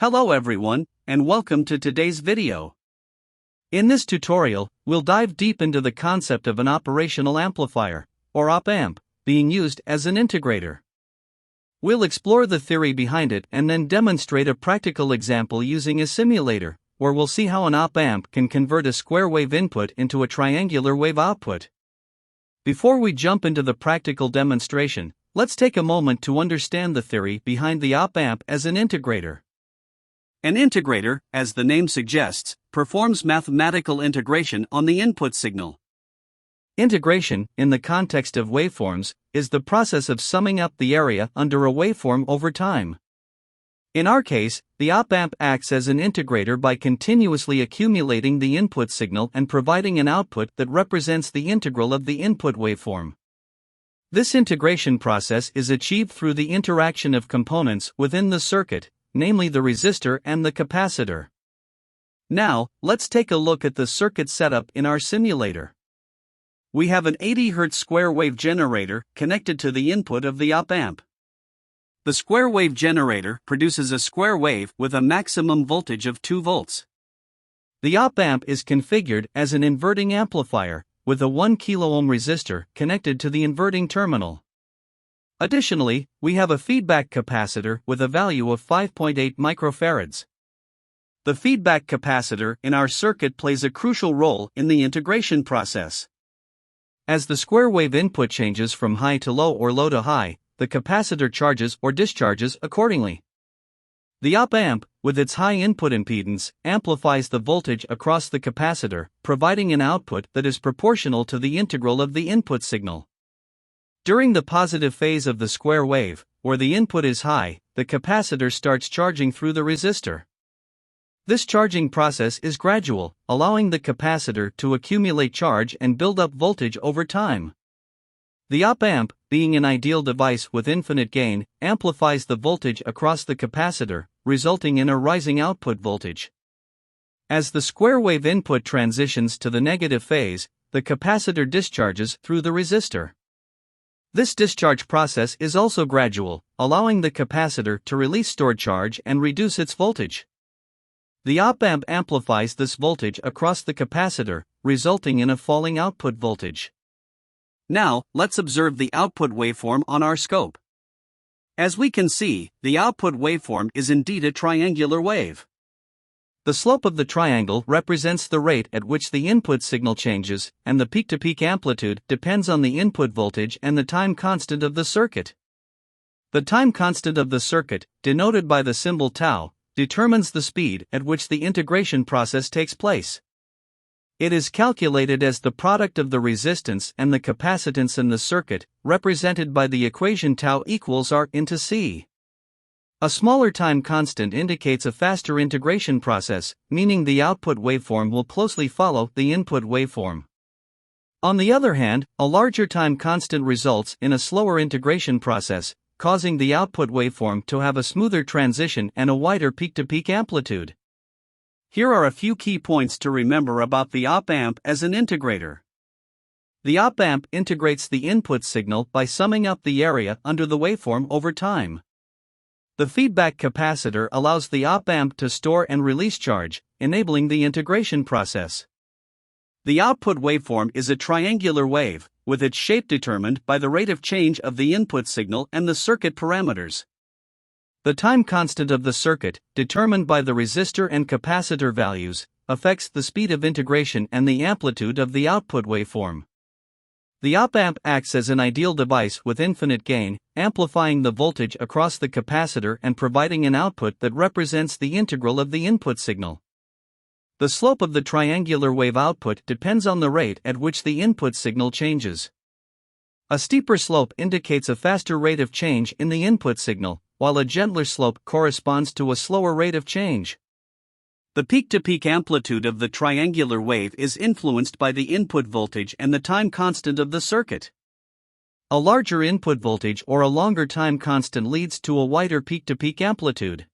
Hello everyone, and welcome to today's video. In this tutorial, we'll dive deep into the concept of an operational amplifier, or op-amp, being used as an integrator. We'll explore the theory behind it and then demonstrate a practical example using a simulator, where we'll see how an op-amp can convert a square wave input into a triangular wave output. Before we jump into the practical demonstration, let's take a moment to understand the theory behind the op-amp as an integrator. An integrator, as the name suggests, performs mathematical integration on the input signal. Integration, in the context of waveforms, is the process of summing up the area under a waveform over time. In our case, the op-amp acts as an integrator by continuously accumulating the input signal and providing an output that represents the integral of the input waveform. This integration process is achieved through the interaction of components within the circuit, namely the resistor and the capacitor. Now, let's take a look at the circuit setup in our simulator. We have an 80 Hz square wave generator connected to the input of the op-amp. The square wave generator produces a square wave with a maximum voltage of 2 volts. The op-amp is configured as an inverting amplifier, with a 1 kΩ resistor connected to the inverting terminal. Additionally, we have a feedback capacitor with a value of 5.8 microfarads. The feedback capacitor in our circuit plays a crucial role in the integration process. As the square wave input changes from high to low or low to high, the capacitor charges or discharges accordingly. The op-amp, with its high input impedance, amplifies the voltage across the capacitor, providing an output that is proportional to the integral of the input signal. During the positive phase of the square wave, where the input is high, the capacitor starts charging through the resistor. This charging process is gradual, allowing the capacitor to accumulate charge and build up voltage over time. The op-amp, being an ideal device with infinite gain, amplifies the voltage across the capacitor, resulting in a rising output voltage. As the square wave input transitions to the negative phase, the capacitor discharges through the resistor. This discharge process is also gradual, allowing the capacitor to release stored charge and reduce its voltage. The op-amp amplifies this voltage across the capacitor, resulting in a falling output voltage. Now, let's observe the output waveform on our scope. As we can see, the output waveform is indeed a triangular wave. The slope of the triangle represents the rate at which the input signal changes, and the peak-to-peak amplitude depends on the input voltage and the time constant of the circuit. The time constant of the circuit, denoted by the symbol tau, determines the speed at which the integration process takes place. It is calculated as the product of the resistance and the capacitance in the circuit, represented by the equation tau equals R into C. A smaller time constant indicates a faster integration process, meaning the output waveform will closely follow the input waveform. On the other hand, a larger time constant results in a slower integration process, causing the output waveform to have a smoother transition and a wider peak-to-peak amplitude. Here are a few key points to remember about the op-amp as an integrator. The op-amp integrates the input signal by summing up the area under the waveform over time. The feedback capacitor allows the op-amp to store and release charge, enabling the integration process. The output waveform is a triangular wave, with its shape determined by the rate of change of the input signal and the circuit parameters. The time constant of the circuit, determined by the resistor and capacitor values, affects the speed of integration and the amplitude of the output waveform. The op-amp acts as an ideal device with infinite gain, amplifying the voltage across the capacitor and providing an output that represents the integral of the input signal. The slope of the triangular wave output depends on the rate at which the input signal changes. A steeper slope indicates a faster rate of change in the input signal, while a gentler slope corresponds to a slower rate of change. The peak-to-peak amplitude of the triangular wave is influenced by the input voltage and the time constant of the circuit. A larger input voltage or a longer time constant leads to a wider peak-to-peak amplitude.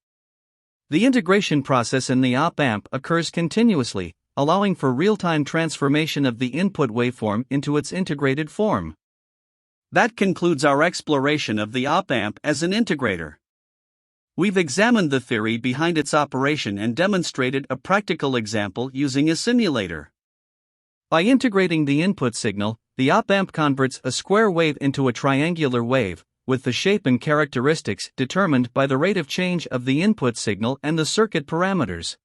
The integration process in the op-amp occurs continuously, allowing for real-time transformation of the input waveform into its integrated form. That concludes our exploration of the op-amp as an integrator. We've examined the theory behind its operation and demonstrated a practical example using a simulator. By integrating the input signal, the op-amp converts a square wave into a triangular wave, with the shape and characteristics determined by the rate of change of the input signal and the circuit parameters.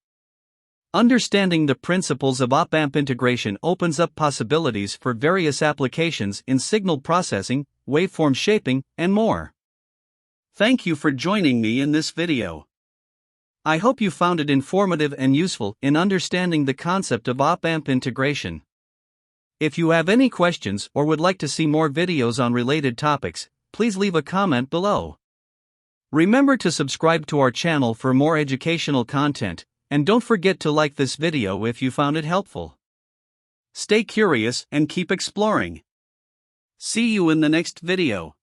Understanding the principles of op-amp integration opens up possibilities for various applications in signal processing, waveform shaping, and more. Thank you for joining me in this video. I hope you found it informative and useful in understanding the concept of op-amp integration. If you have any questions or would like to see more videos on related topics, please leave a comment below. Remember to subscribe to our channel for more educational content, and don't forget to like this video if you found it helpful. Stay curious and keep exploring. See you in the next video.